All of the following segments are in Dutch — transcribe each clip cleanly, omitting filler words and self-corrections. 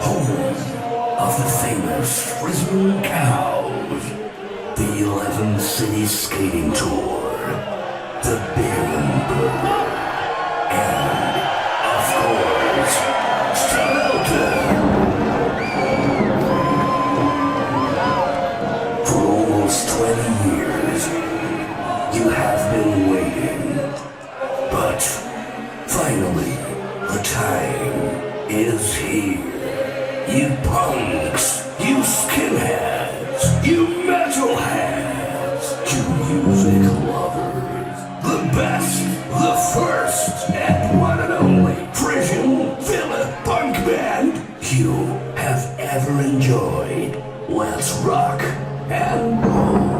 home of the famous Frisbee Cows, the 11 City Skating Tour, the Beer Burger, and, of course, Stouter. For almost 20 years, you have been waiting, but finally, the time is here. You punks, you skinheads, you metalheads, you music lovers, the best, the first, and one and only Frisian Villa punk band you have ever enjoyed. Let's rock and roll.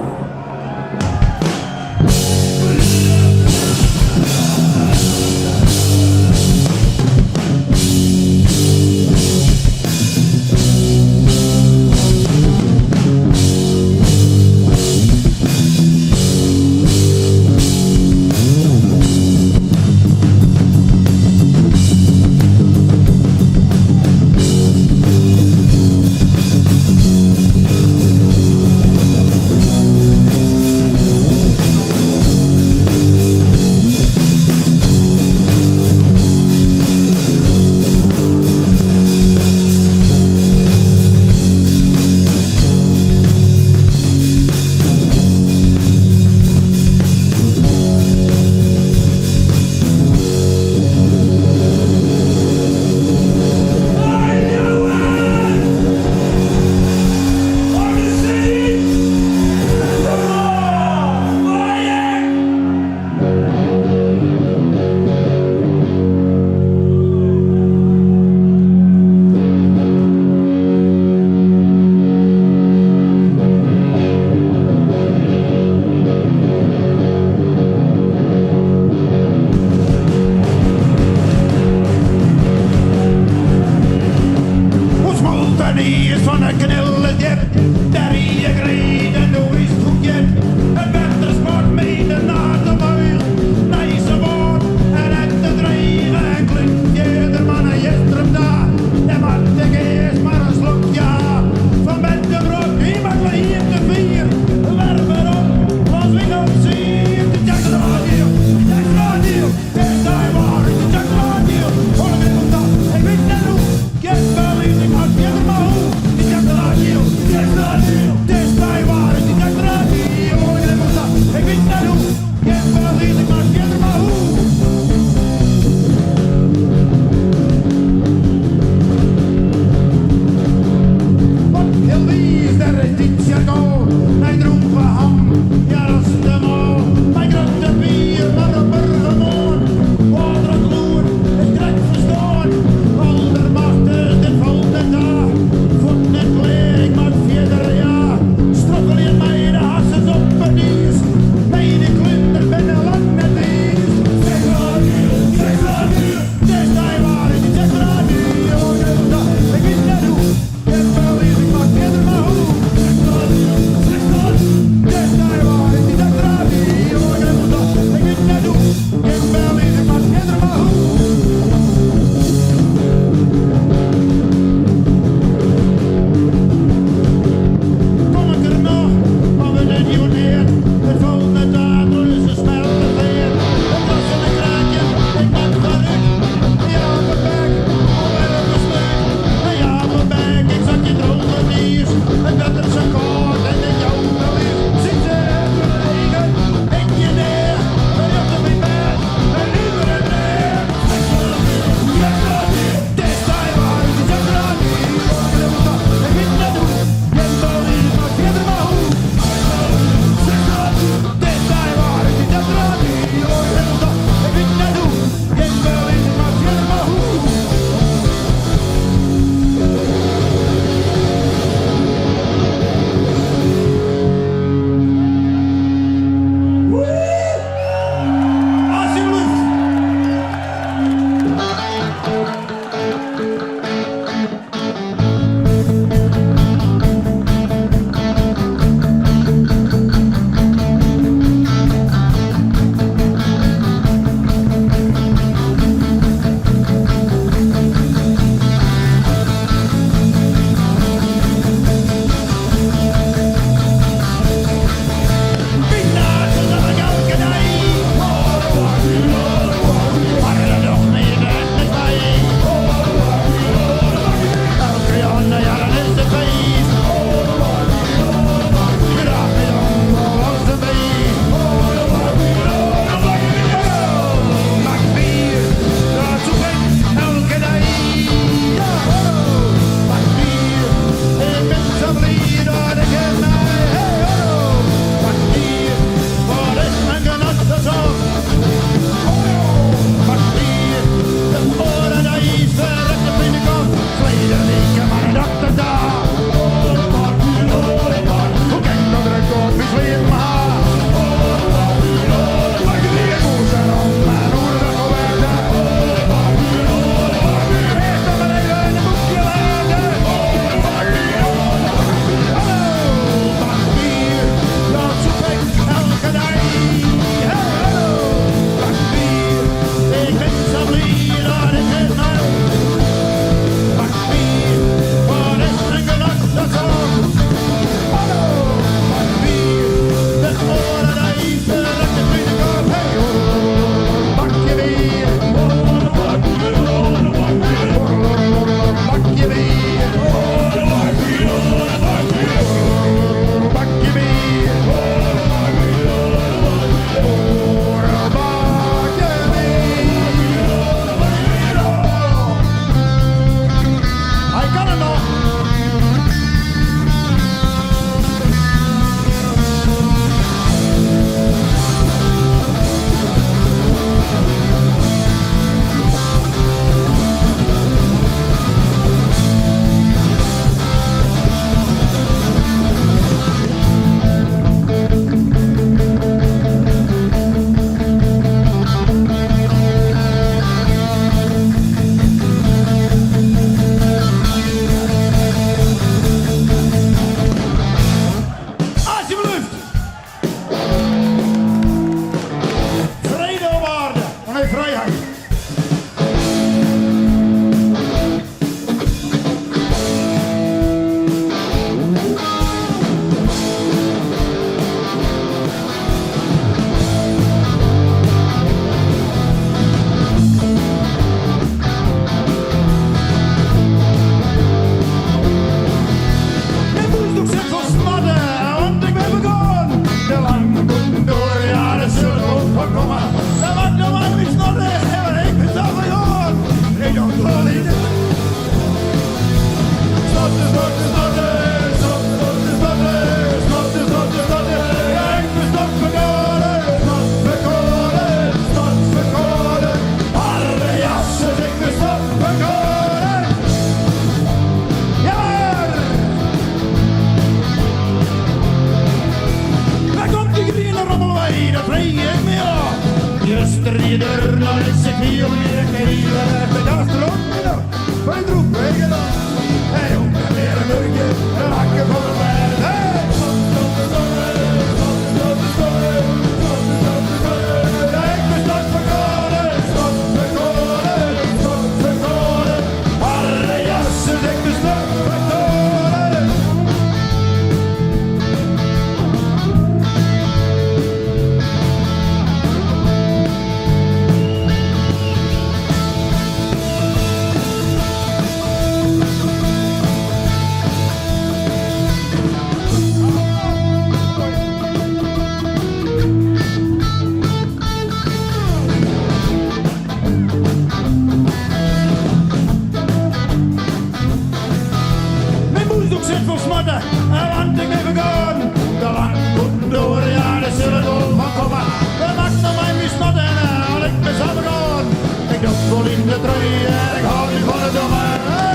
zoek zit vol smatten en want ik even gaan. De lang goed door, ja, de zullen door van komen. We maken nog mijn mismatten en ik ben samen gaan. Ik doe vol in de trui en ik hou niet van het domme. Hey!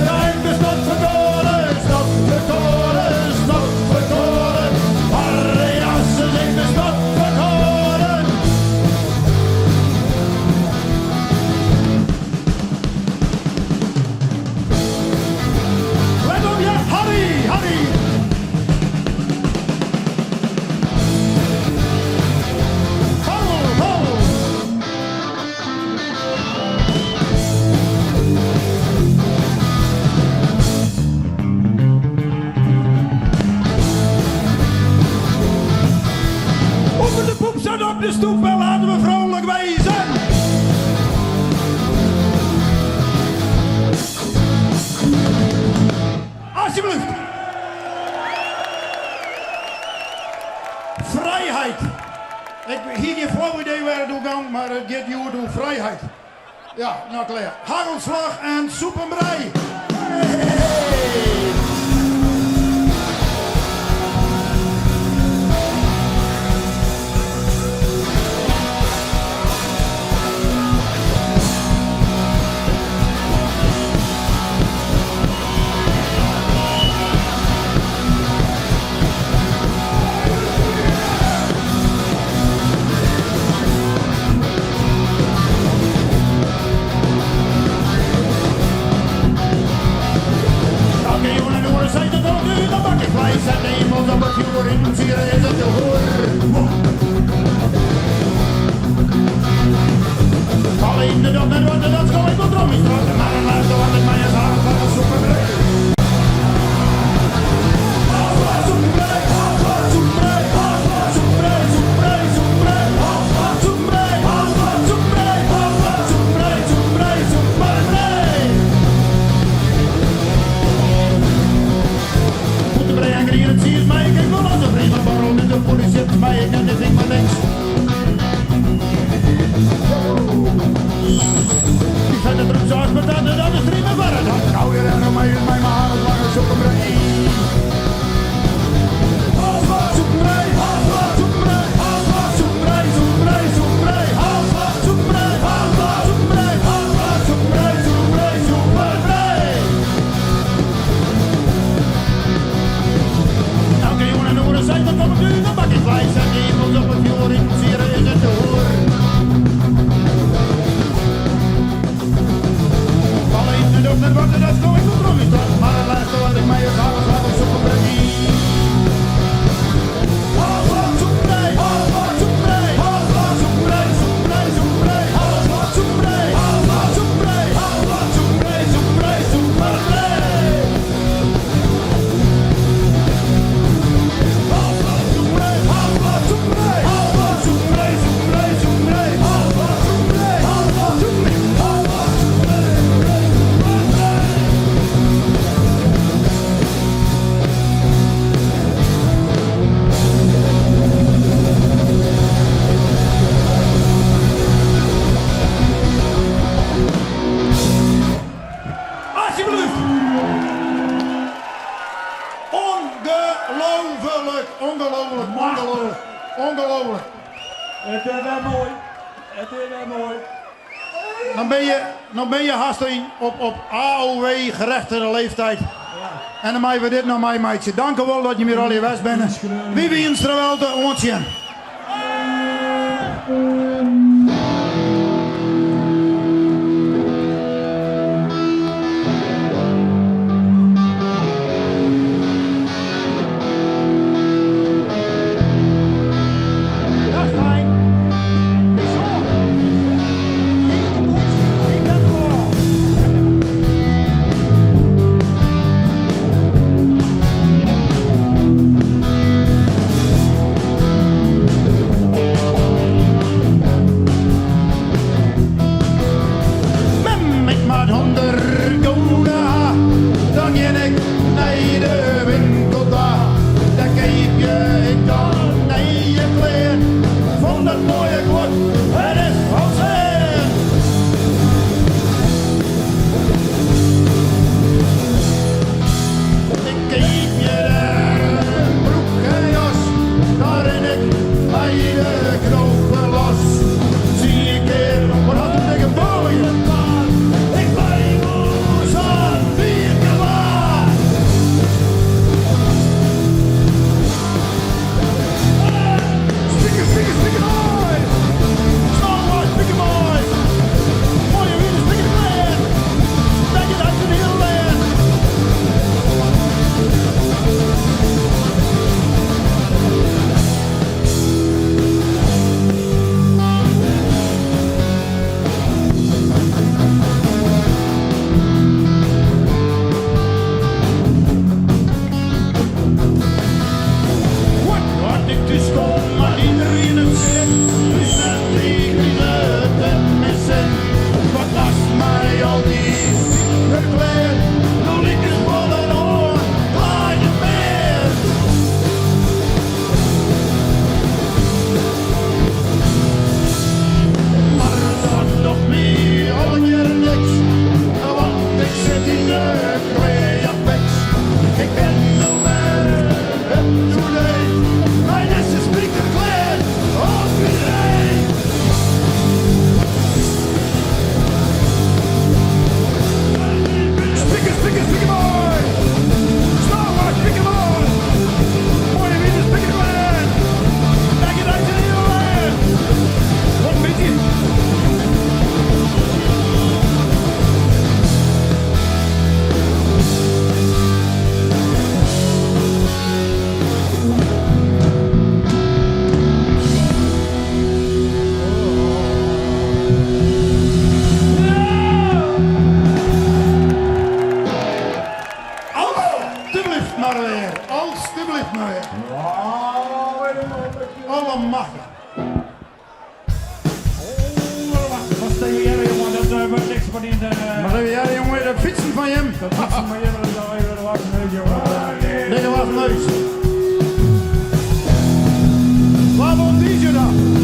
Ja, ik ben stop verkoren, stop verkoren, stop verkoren. Harry Jassen, ik ben stop verkoren. Let op je, Harry, Harry. Zet op de stoep en laten we vrolijk wezen. Alsjeblieft. Vrijheid. Ik heb hier geen flauw idee waar het ook gaat, maar het gaat hier door vrijheid. Ja, nou klaar. Hagelslag en soep en brei. Hey. Vlees en hemels op het vuur in hier is het te horen. Alleen de dop en rotte, dat kom ik wel drom in straat. Maar een laatste wat ik mij eens haal van een soepenbrei. Soepenbrei, soepenbrei, soepenbrei, soepenbrei, soepenbrei, soepenbrei, soepenbrei, soepenbrei, soepenbrei, soepenbrei. Soepenbrei en grien, het zie je mij, kijk wel als een prima barrel. De politie heeft mij, ik net dit ding maar links. Ik zet de drugs uit, maar dat is drie meer verder. Dan gauw je er nog mee in mijn haren, lange soepenbrei. Soepenbrei, soepenbrei, soepenbrei, soepenbrei, soepenbrei, soepenbrei, soepenbrei, soepenbrei, soepenbrei, soepenbrei. Elke jongen en hoeren zijn, dan kom ik nu een bakje vlees en hemels op het vuur in Zieren is het te horen. En ook met water, dat kom ik op nog niet aan. Maar het laatste wat ik mij eens haal, gaat op soepenbrei. Soepenbrei, soepenbrei, soepenbrei, soepenbrei, soepenbrei, soepenbrei, soepenbrei, soepenbrei, soepenbrei, soepenbrei. Ongelooflijk. Het is wel mooi. Het is wel mooi. Dan ben je haast op AOW gerechtigde leeftijd. Ja. En dan maken we dit nog mij, meidje. Dank u wel dat je weer al hier west bent. Wie wens er wel te ontzien? maar niet... Maar heb jij jongen de fietsen van hem? Dat fietsen maar even, dat is even de wacht, jongen. Nee, dat was neus. Waar woont die dan?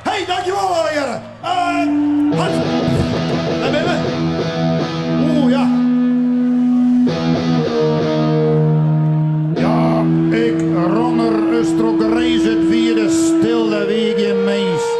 Hey, dankjewel heren. Hans. Daar ben we. Oeh, ja. Ja, ik ronner Ustrok reis het vierde stil de wege meis.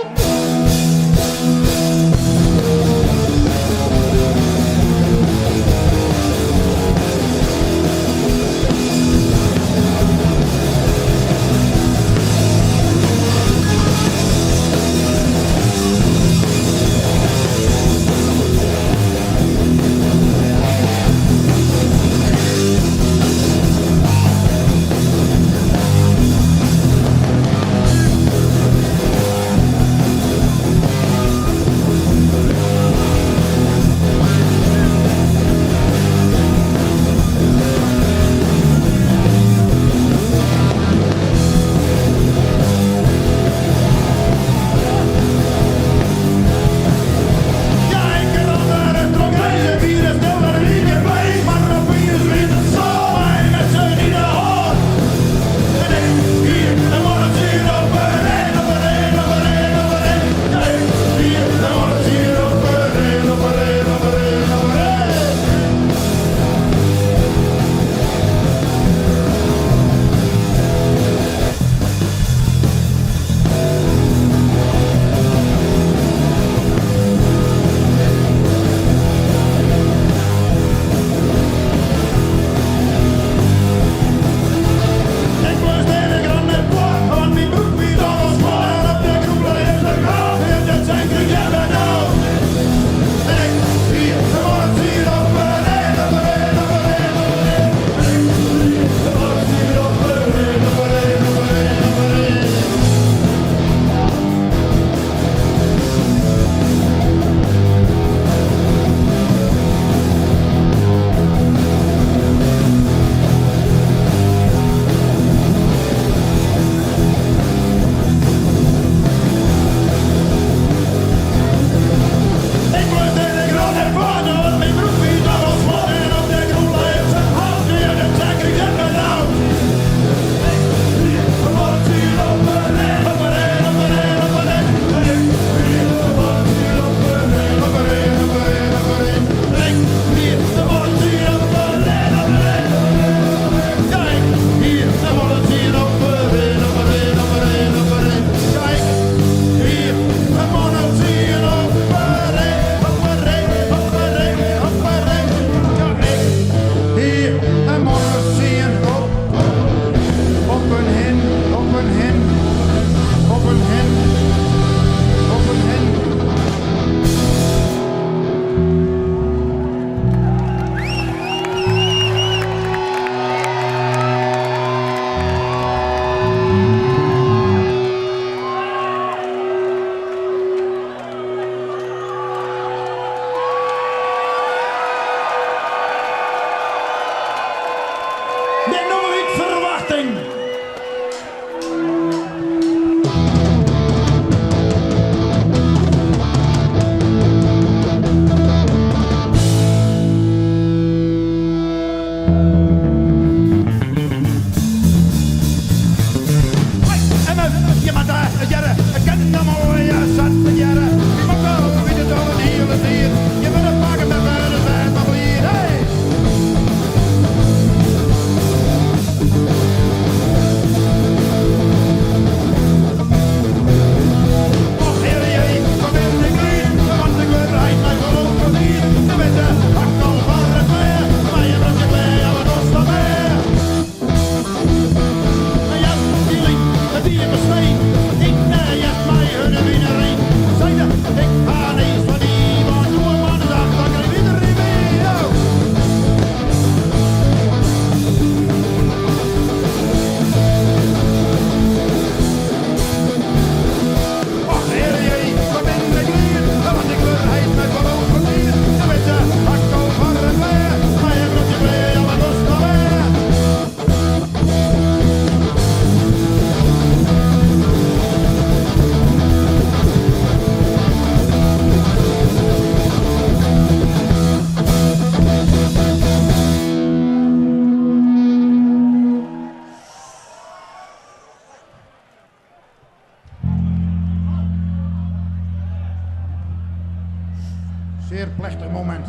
Zeer plechtig moment.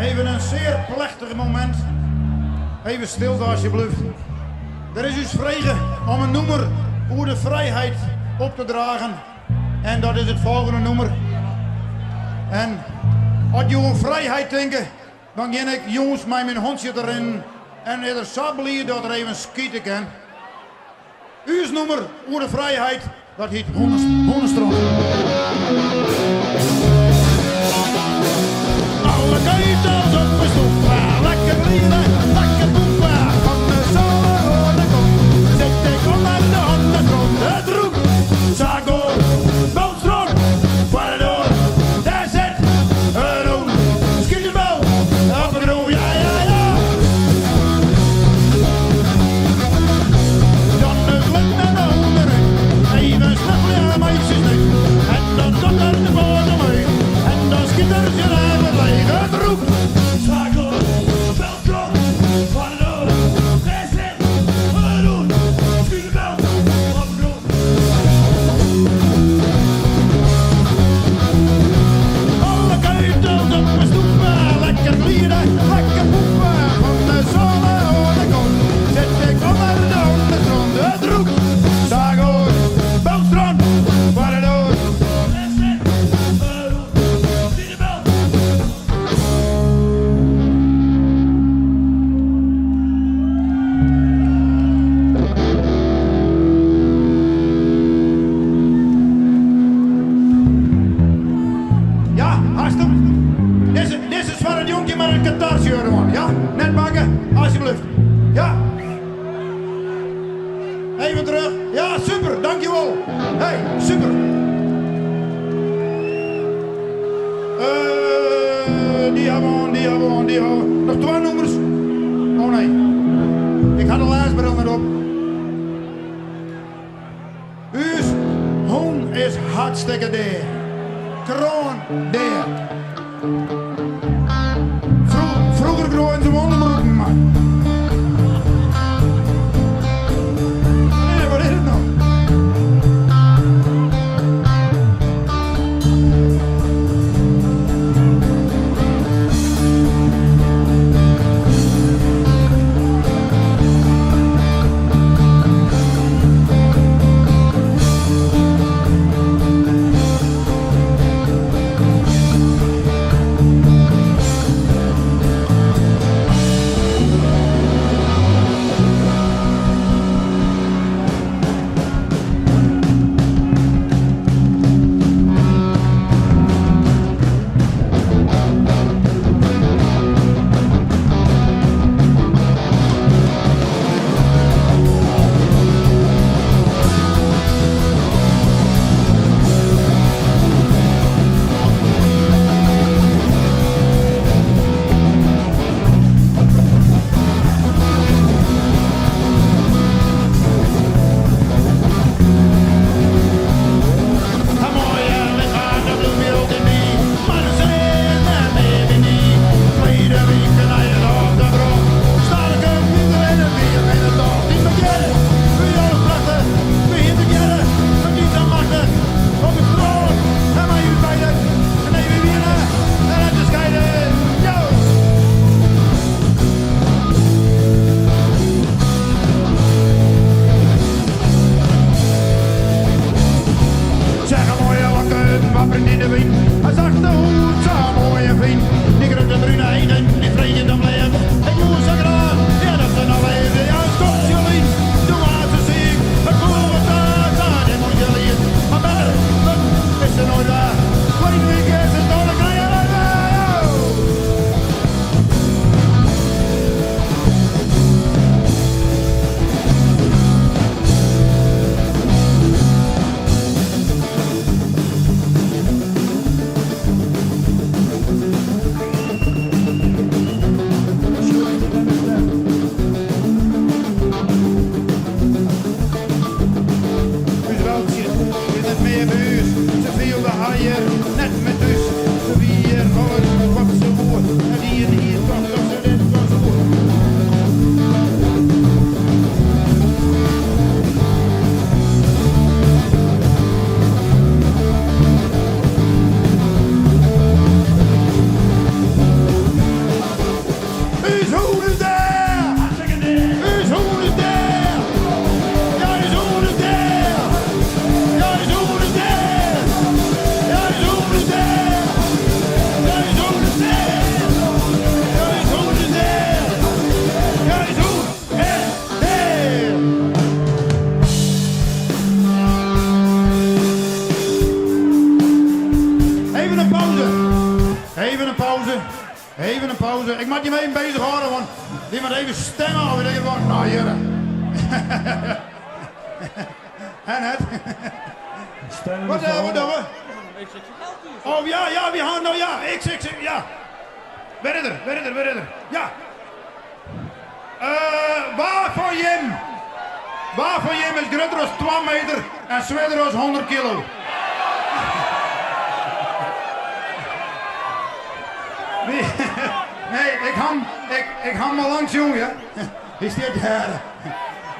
Even een zeer plechtig moment. Even stilte alsjeblieft. Er is dus vregen om een nummer over de vrijheid op te dragen. En dat is het volgende nummer. En als je aan vrijheid denkt, dan ga ik jongens met mijn hondje erin. En er is zo blij dat er even schieten kan. Uw nummer over de vrijheid, dat heet Hondenstrand. Alle keitels op de stoep, lekker lieden, lekker poepen. Van de zomer de kom, zit ik onder de hondengrond. Het roept, zaak door, bootstrand, waar door, daar zit een hoen. Schiet de bel, op de groen, ja, ja, ja. Dan de gluk naar de honden, even snappen ja, meisjes nu. En dan komt er de bodem uit, en dan schiet er je leven leeg. Het roept, zaak door, bootstrand, waar door, daar zit een hoen. Schiet de bel, op de groen. Alle keitels op mijn stoepen, lekker glieden, lekker poepen. Van de zomer hoor de kom, zit ik onder de hondengrond. Het roept, zaag hoor, bootstrand, waar het door. Er zit een hoen, zie de bel. Ja, hartstikke. Dit is van het jonkje met een katarsje, man. Ja, net bakken, alsjeblieft. Ja. Even terug. Ja, super, dankjewel. Hey, super. Die hebben we. Nog 2 nummers. Oh nee. Ik had de laatste nog op. Uw hoon is hartstikke deer. Kroon deer. Vroeger groeien ze onderbroeken, man. Nee, wat is het nou? je me even bezig houden, want die moet even stemmen of ik denk, nou jurre. En het? Stemmen Wat is wel- doen we? Oh ja, we gaan, nou ja, XXX, ja. Verder. Ja. Waar van Jim is groter als 2 meter en zwaarder als 100 kilo? Nee, ik ga maar langs, jongen. Is dit daar?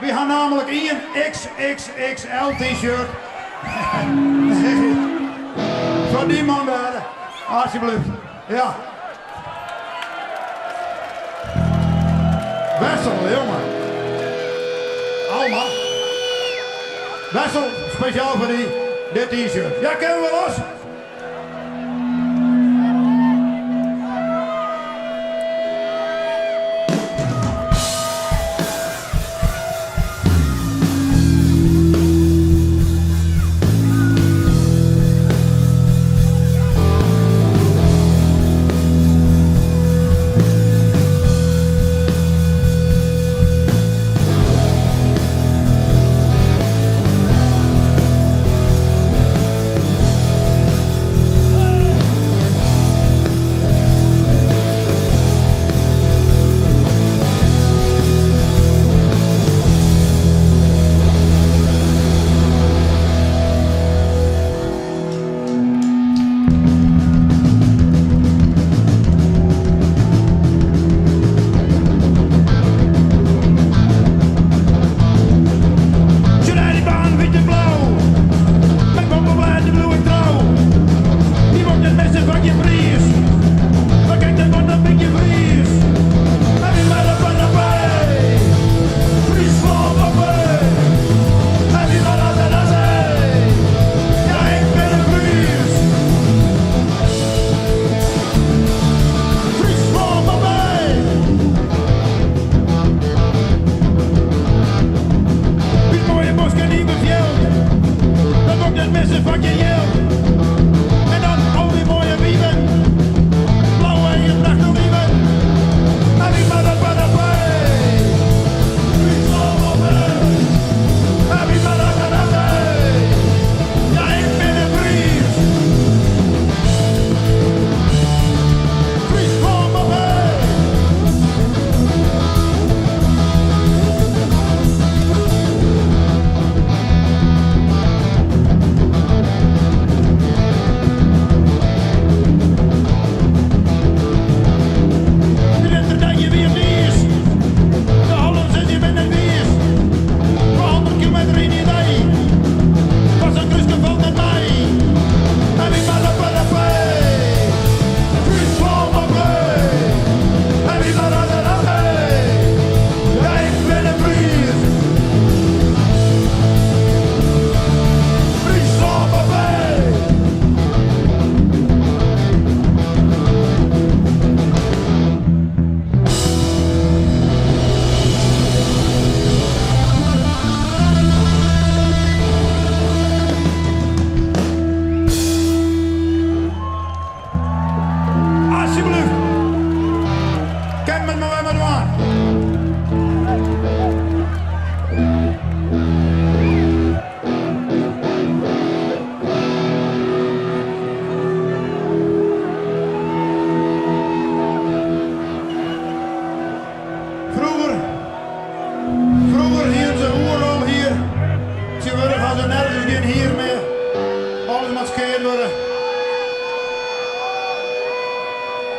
We gaan namelijk een XXXL t-shirt. Voor die man daar. Alsjeblieft. Ja. Wessel, jongen. Alma. Wessel, speciaal voor dit t-shirt. Ja, kunnen we los?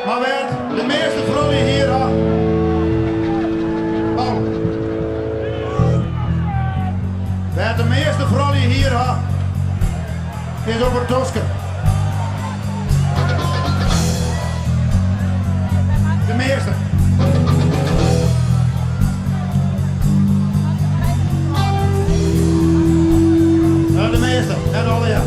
Maar werd de meeste vrouwen hier aan. Oh. Werd de meeste vrouwen hier aan. Is over Tosken. De meeste. Ja, de meeste. Net alle ja.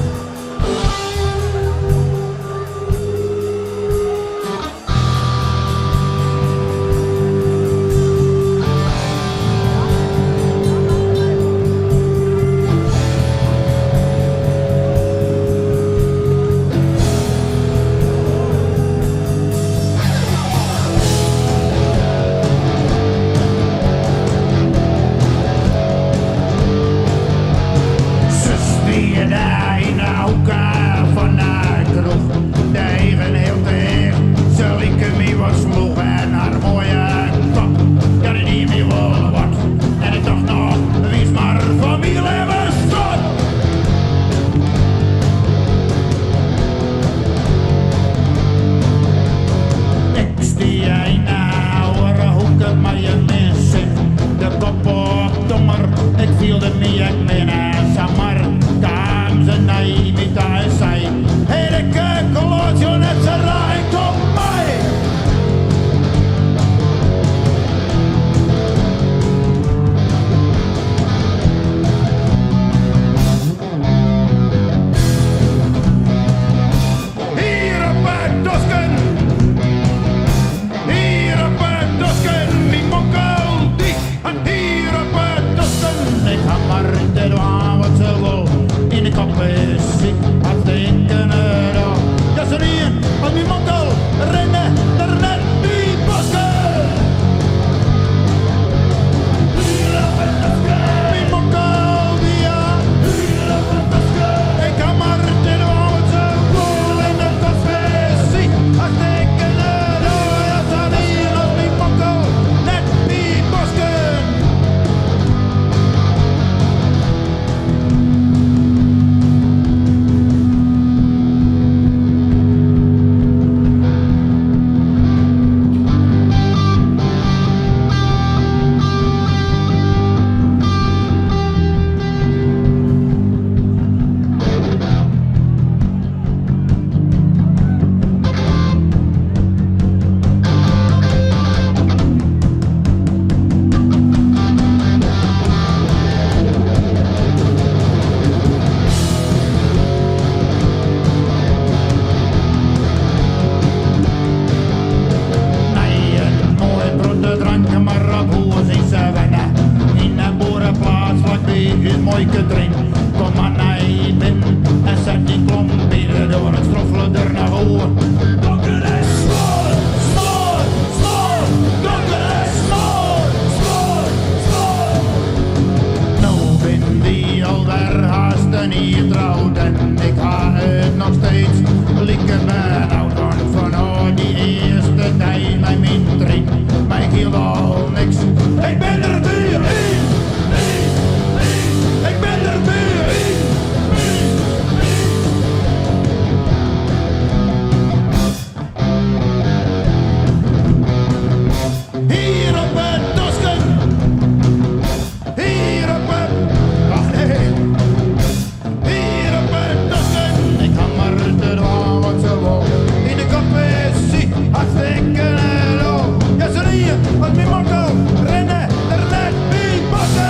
suiker erin. Kom maar naar binnen en zet die klomp binnen door het stroffelen er naar voren. Donker is smoor, smoor, smoor. Donker is smoor, smoor, smoor. Nou ben die alweer haast en hier trouwt en ik ga het nog steeds likken ben oud van die eerste tijd mijn mintering. Mij hield al niks. Ik ben er weer in. Ik ben er weer in. Hier op het Tosken. Hier op het... Ach nee. Hier op het Tosken. Ik hammer de dwaan wat ze wou. In de kop is zie. Hartstikke hello. Ja, ze rieën. Wat mijn mokko. Rennen. Er net wie passen.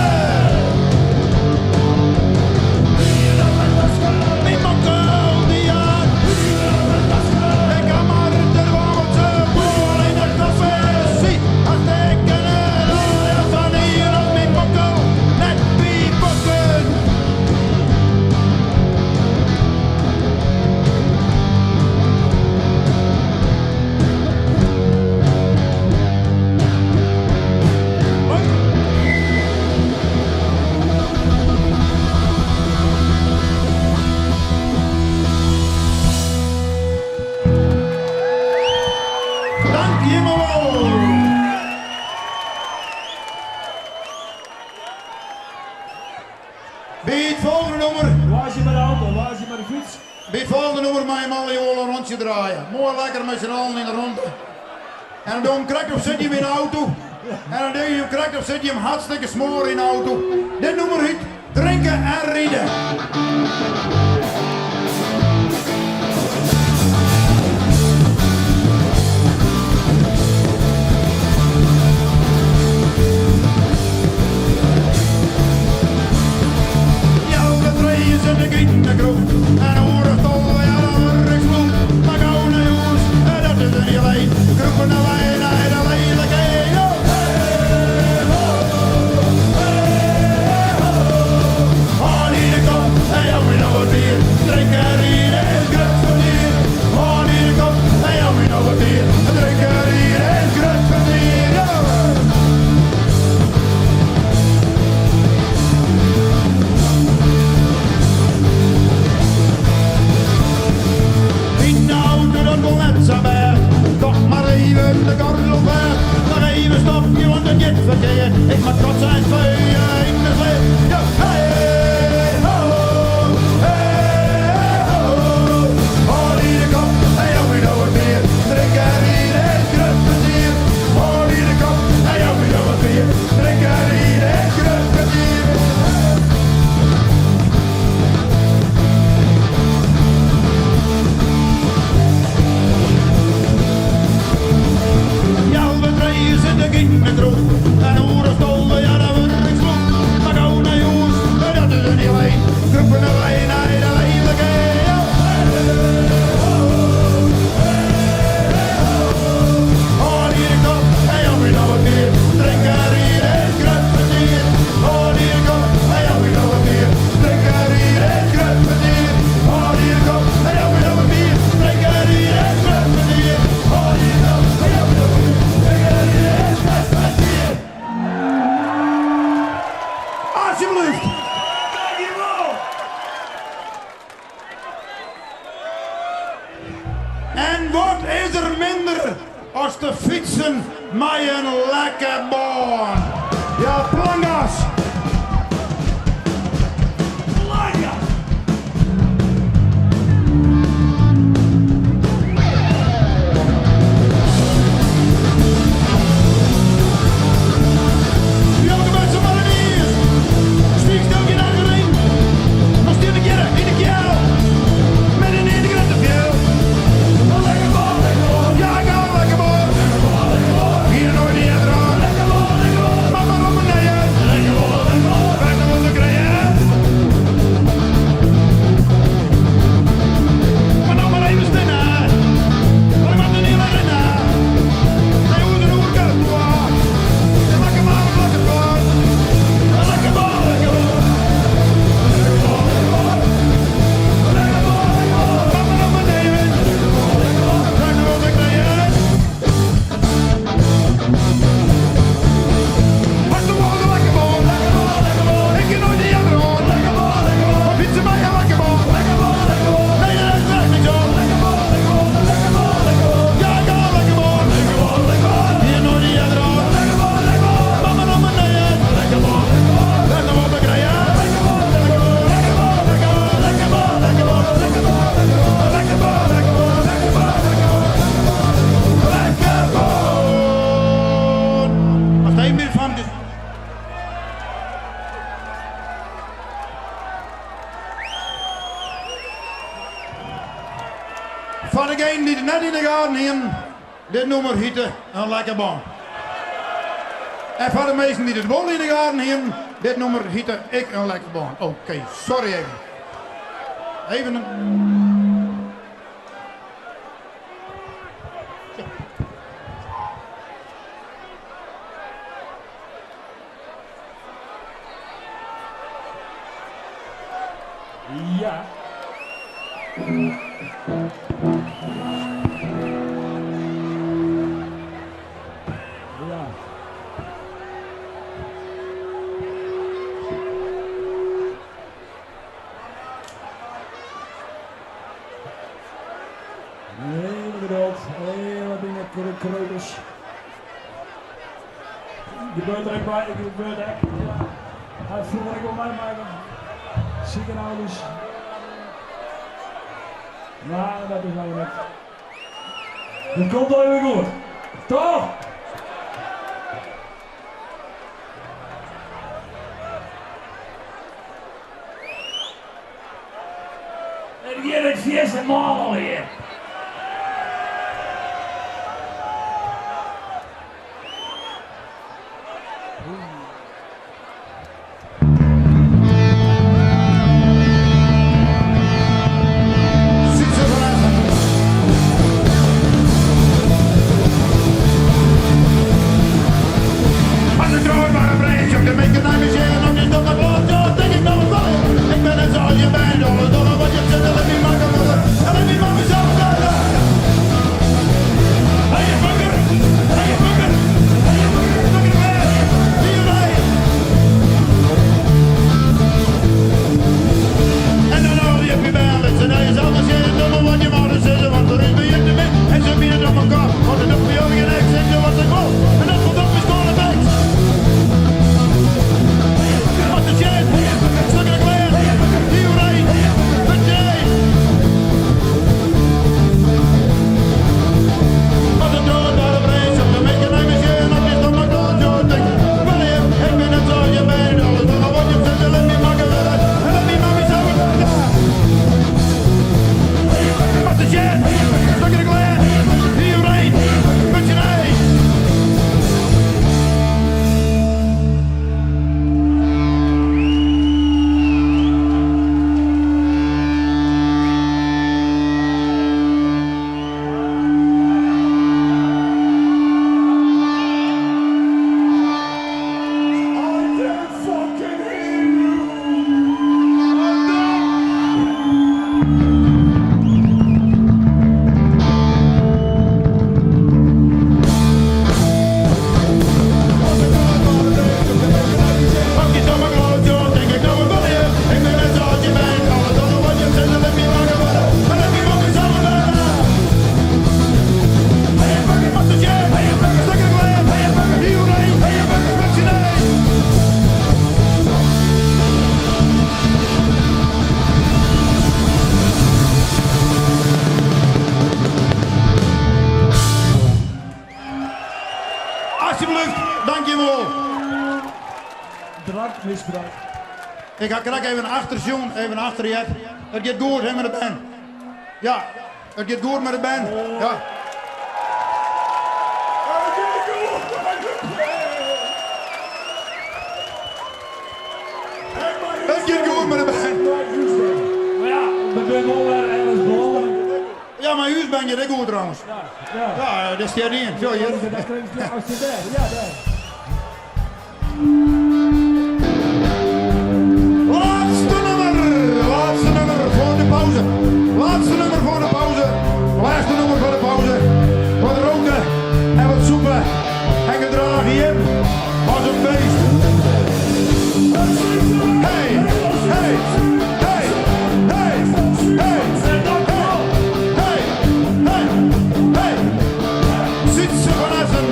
Mijn mokko die aan. Ik hammer de dwaan wat ze wou. In de kop is zie. Hartstikke hello. Ja, van hier op mijn mokko. Net wie passen. Dank je wel. Bij het volgende nummer, Waar is je met de auto? Waar is je met de fiets? bij het volgende nummer mag je hem al een rondje draaien. Mooi lekker met z'n allen in de ronde. En dan doe je hem krek of zit je hem in de auto. En dan doe je hem krek of zit je hem hartstikke smoor in de auto. Dit nummer heet Drinken en Rijden. Jouw trein zit ik in de kroeg. En hoor het al, ja, daar is bloed. Maar gauw naar jongens, dat is er niet alleen. Kroegen naar wij naar de lelijkheid. Hey, ho, hey, ho. Aan in de kop, en jou weer nog wat bier. Drinken en rijden is grut verdier. Aan in de kop, en jou weer nog wat bier. Drinken en rijden is grut verdier. In de auto, dat kon net zo bij. Toch maar even de gordel ver. Nog even stopje, want het jet verkeer. Ik mag trots zijn vuur in de slee. Ja, hey, ho, hey, ho. Hoor in de kop, en jou weer nog wat bier. Drinken en rijden is grut plezier. Hoor in de kop, en jou weer nog wat bier. Drinken en rijden is grut plezier. Jouw bedrijf zit ik in de kroeg. En hoe de stolde, ja, dat wordt ik sloeg. Maar gauw naar jongens, dat is er niet alleen. Groepen naar wij naar de lelijkheid. Ja, hoor hier de kop, en jou weer nog wat bier. Drinken en rijden is grut plezier. Hoor hier de kop, en jou weer nog wat bier. Drinken en rijden is grut plezier. Hoor hier de kop, en jou weer nog wat bier. Drinken en rijden is grut plezier. Hoor hier de kop, en jou weer nog wat bier. Drinken en rijden is grut plezier. Alsjeblieft. Dankjewel! En wat is er minder als te fietsen met een lekker baan? Ja, plangas. Planja! Welke mensen maar niet is. Stiek stel je naar de ring. Nog stil een keer in de keel. Met een integrante veel. Lekker bal, lekker bal! Ja, ik ga lekker baan. Hier nooit niet aan. Lekker bal, lekker bal! Maar op beneden. degene die het net in de gaten nemen, dit nummer heette een lekker baan. En voor de meesten die het wel in de gaten nemen, dit nummer heette ik een lekker baan. Oké, sorry even. Even een... Ja. Ja. Hele geduld, hele dingen kreupels. Gebeurt er echt bij, gebeurt er echt. Ja. Hij vroeg ik op mij maken. Ziekenhuis. Maar dat is nou net. Het komt al even goed. Toch? En hier het vierde maal alweer. Drankmisbruik. Ik ga krak even achter John, even achter je. Het gaat goed hè, met de band. Ja, het gaat goed met de band. Ja. Het gaat goed met de band. Maar ja, we zijn wel ergens begonnen. Ja, maar u ben je dat goed trouwens. Ja, dat is er niet. Zo hier. Dat klinkt als je daar. Ja, daar. Laatste nummer voor de pauze. Laatste nummer voor de pauze. Laatste nummer voor de pauze. Wat roken en wat soepen. En gedragen hier als een beest. Hey, hey, hey, hey, hey, hey, hey, hey. Zit ze van Essen.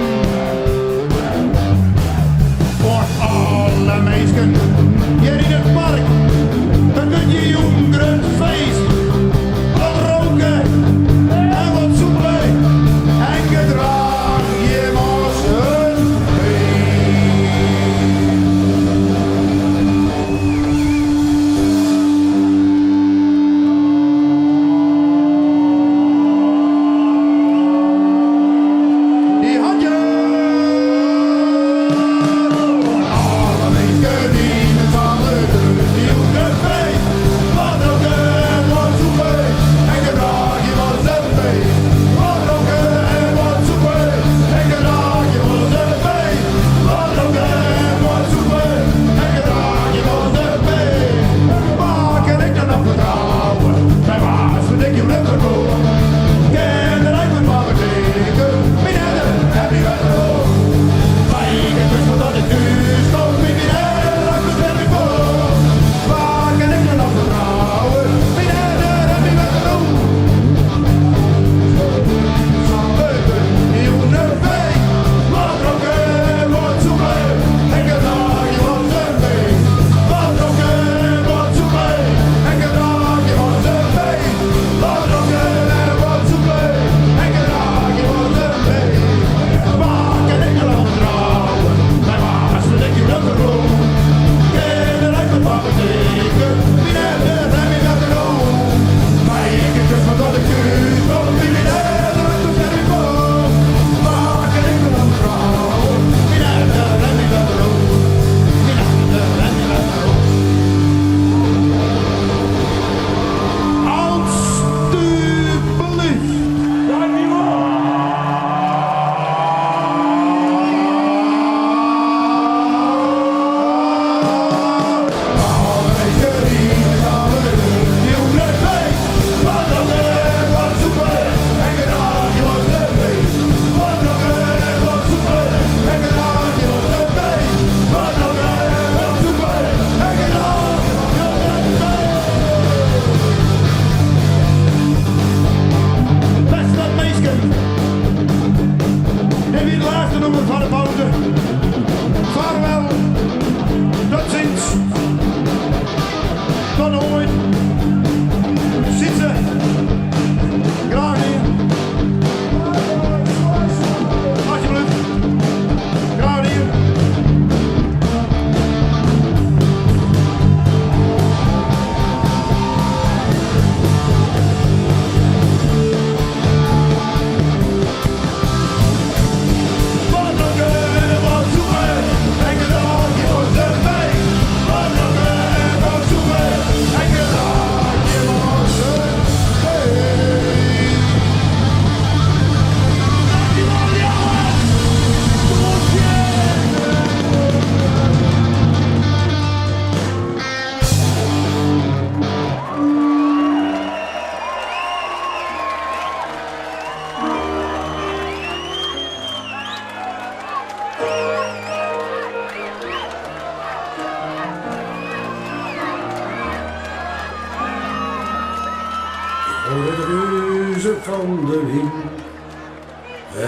het ruisen van de wind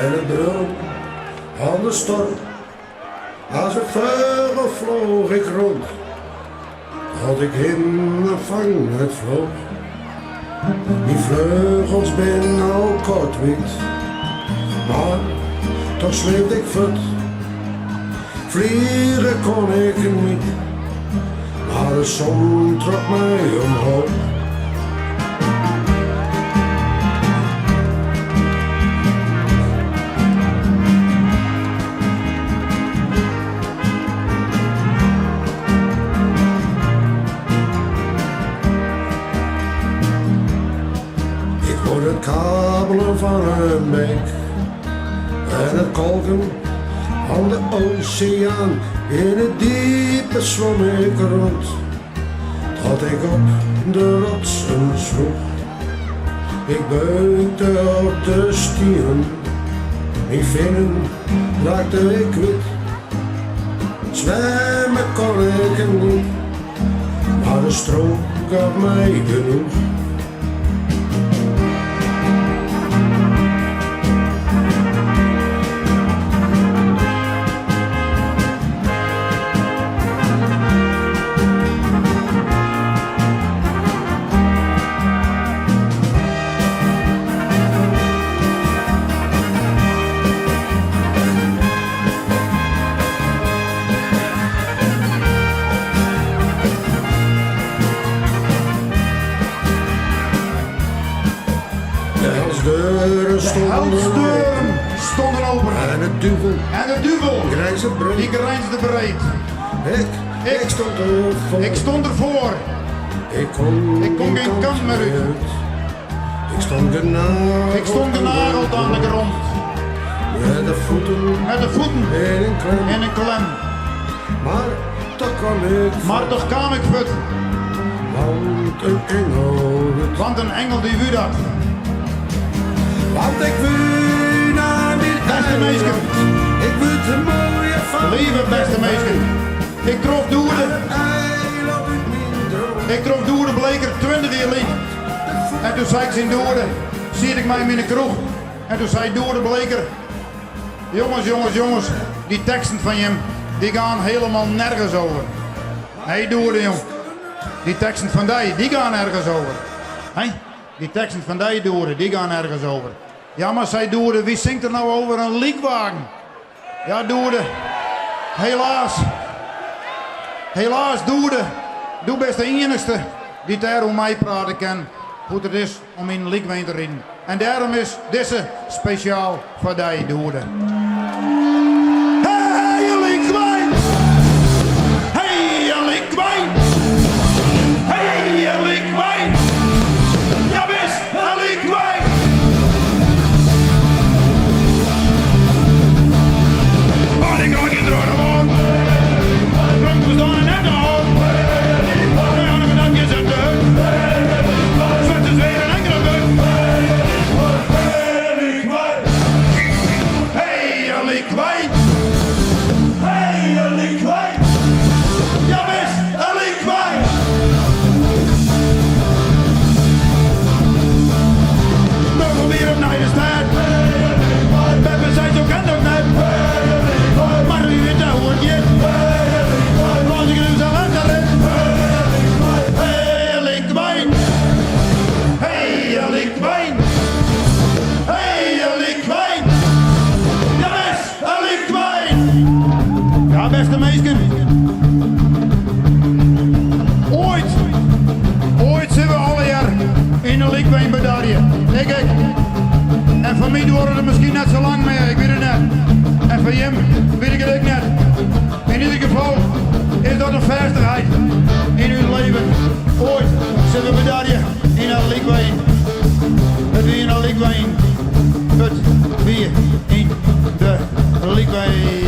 en het brul van de storm. Als een vogel vloog ik rond, had ik in de vang het vloog. Die vleugels ben al kort wit, maar toch zweefde ik voort. Vliegen kon ik niet, maar de zon trok mij omhoog. Ik hoor het kabelen van een beek en het kolken van de oceaan. In het diepe zwom ik rond, tot ik op de rotsen sloeg. Ik beukte op de stieren, mijn vinnen raakte ik wit. Zwemmen kon ik niet, maar de stroom gaf mij genoeg. De helsdeuren stonden open. En het duvel, En de duvel, grijze breed. die grijnsde breed. Ik stond ervoor. Ik stond ervoor. Ik kon geen kant meer uit. Ik stond genageld. Ik stond genageld aan de grond. Met de voeten Met de voeten in een klem. in een klem. Maar toch kwam ik Maar toch kwam ik voort. want een engel. Want een engel die u dat. Want ik wil naar dit Beste meisje. Ik wil de mooie van. Lieve beste meisje. Ik trof Doerde. eiland uit mijn droom. Ik trof Doerde Bleker 20 jaar liep. En toen zei ik in Doerde. Zie ik mij in de kroeg. En toen zei Doerde Bleker. Jongens. Die teksten van je, die gaan helemaal nergens over. Hé Doerde jong. Die teksten van die gaan nergens over. Hé? Die teksten van die Doerde, die gaan nergens over. Ja, maar zei Doerde, wie zingt er nou over een liekwagen? Ja, Doerde. Helaas, Doerde. Doe best de enigste die daar om mij praten kan. Hoe het is om in een liekwagen te rijden. En daarom is deze speciaal voor die Doerde. Hey, je liekwagen! Hey, je liekwagen! Hey, je liekwagen! Ja, best, een liekwagen! Oh, ik raak in de rode man. Dronk we staan net op. Nee, aan de gedankjes en de. Zwet is weer een enkele buk. Hey, je liekwagen! Hey, je liekwagen! Ja, best, een liekwagen! Nog weer op naar de stad. Peppe zei zo kan ook net. Maar u weet nou hoe het is. Als ik nu zo aan ga rennen. Hey, je liekwagen! Hey, je liekwagen! Hey, je liekwagen! Ja, best, een liekwagen! Ja, beste meisjes. Ooit zijn we alle jaar in een liekwagen bij Darje. Ik. En voor mij duurde het misschien net zo lang meer, ik weet het net. En voor hem weet ik het ook net. In ieder geval is dat een vestigheid in uw leven. Ooit zijn we bij Darje in een liekwagen. Het weer in een liekwagen. Het weer in de liekwagen.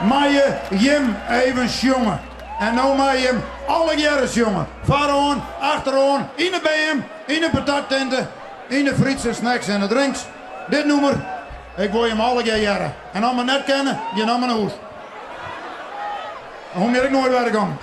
mag je Jim even jongen. En nou mag je hem alle jaren jongen. Vooraan, achteraan, in de BM, in de patattenten, in de friets en snacks en de drinks. Dit nummer, ik wil je hem alle jaren. En als we net kennen, je nam mijn huis. Hoe meer ik nooit weer kom.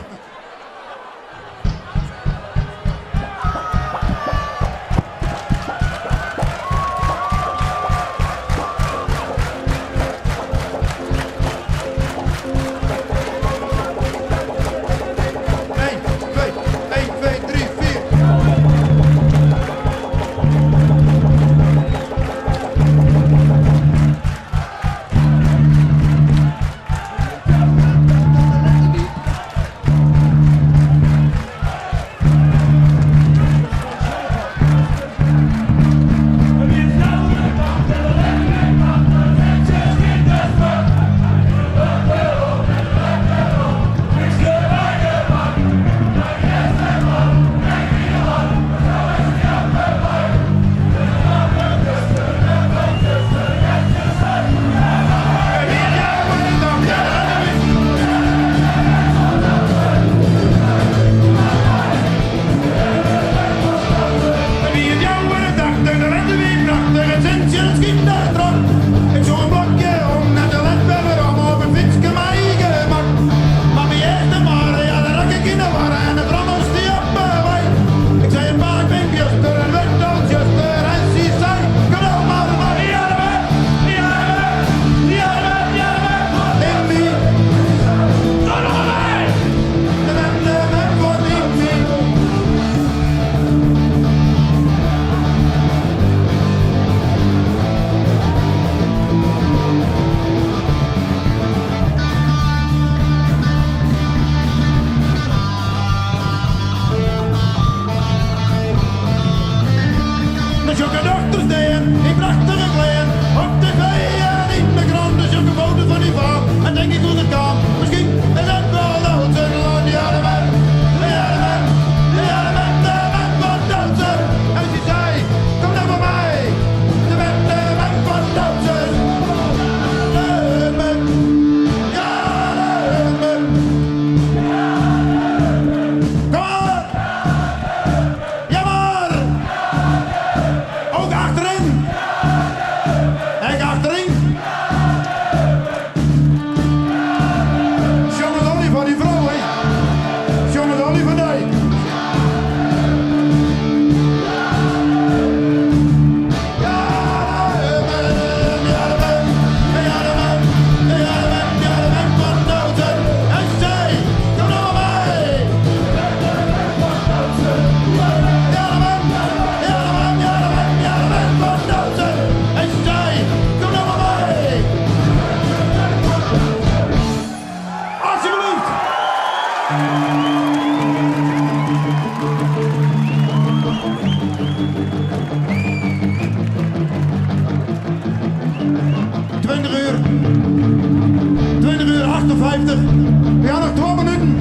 We hebben nog 2 minuten.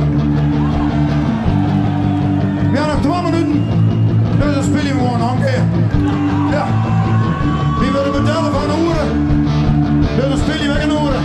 We hebben nog 2 minuten. Dus dan speel je gewoon nog een keer. Ja. Wie willen betalen van een uren? Dus dan speel je weg een uren.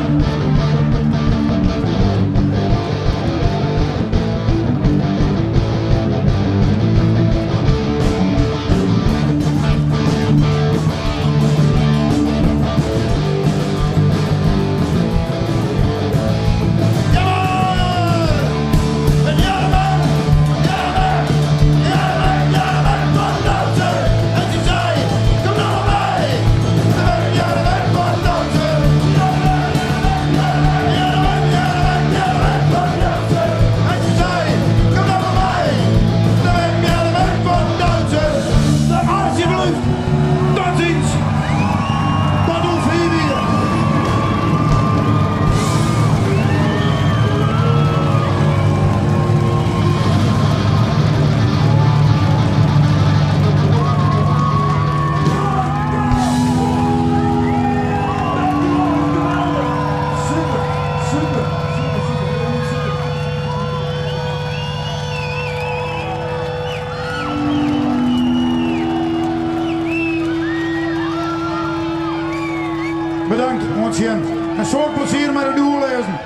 Bedankt, Monsien. En zo'n plezier met het doel lezen.